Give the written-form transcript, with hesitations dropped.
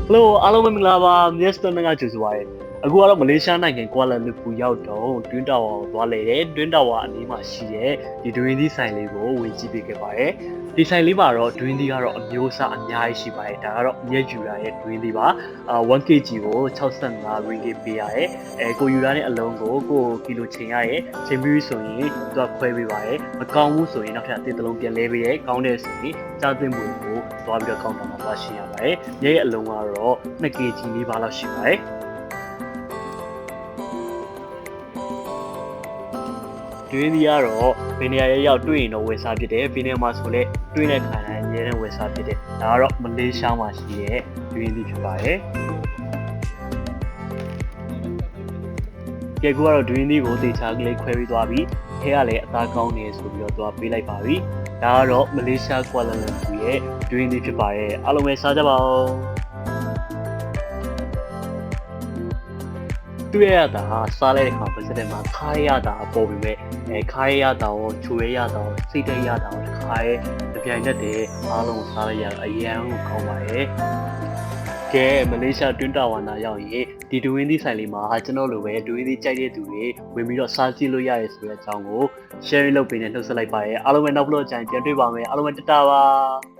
Hello အားလုံးပဲမင်္ဂလာပါ Mr. နငါကျူဆိုပါရယ်အခုကတော့မလေးရှားနိုင်ငံကွာလာလမ်ပူရောက်တော့တွင်းတာဝါကိုသွားလေတယ်တွင်းတာဝါအနီးမှာရှိတဲ့ဒီတွင်းသီးဆိုင်လေးကိုဝင်ကြည့်ပေးခဲ့ပါတယ်ဒီဆိုင်လေးမှာတော့တွင်းသီးကတော့အမျိုးအစားအများကြီးရှိပါတယ်ဒါကတော့မြက်ယူရာရဲ့တွင်းသီးပါ1kg ကို65 ringgit ပေးရတယ်ကိုယူရာနဲ့အလုံးကိုကီလိုချိန်ရရဲ့ချိန်ပြီးဆိုရင်သူကခွဲပေးပါတယ်မကောင်းဘူးဆိုရင်နောက်ထပ်အသစ်တစ်လုံးပြန်လဲပေးတယ်ကောင်းတဲ့ဆိုရင်ကြားသွင်းမှုကိုသွားပြီးတော့ကောင်းတာမှာသွားရှင်းရပါတယ်မြက်ရဲ့အလုံးကတော့2kg လေးပါလောက်ရှိပါတယ်တွင်းဒီကတော့ဘယ်နေရာရောက်တွေ့ရင်တော့ဝယ်စားဖြစ်တယ်ဘယ်နေရာမှာဆိုလဲတွေ့တဲ့ခါတိုင်းအများနဲ့ဝယ်စားဖြစ်တယ်ဒါကတော့မလေးရှားမှာရှိတဲ့တွင်းဒီဖြစ်ပါတယ်ကဲကူကတော့တွင်းဒီကိုတေချာကလေးခွဲပြီးသွားပြီးခဲကလည်းအသားကောင်းနေဆိုပြီးတော့သွားပေးလိုက်ပါပြီဒါကတော့မလေးရှားကွာလာလမ်ပူရဲ့တွင်းဒီဖြစ်ပါတယ်အားလုံးပဲစားကြပါဦးတွေ့ရတာစားလိုက်တဲ့ခါပတ်စတဲ့မှာခါရတာပေါ်ပြီးမဲ့ခါရတာရောချိုရရတာရောစိတ်တရတာရောခါရဲတပြိုင်နက်တည်းအားလုံးစားလိုက်ရအရန်ကိုကောင်းပါရဲ့ကဲမလေးရှားတွင်းတာဝါနာရောက်ရင်ဒီတွင်းသီးဆိုင်လေးမှာကျွန်တော်လိုပဲတွင်းသီးကြိုက်တဲ့သူတွေဝင်ပြီးတော့စားကြည့်လို့ရရဲဆိုတဲ့အကြောင်းကို share လုပ်ပေးနေနှုတ်ဆက်လိုက်ပါရဲ့အားလုံးပဲနောက်ဘလော့ကြိုင်ပြန်တွေ့ပါမယ်အားလုံးပဲတတာပါ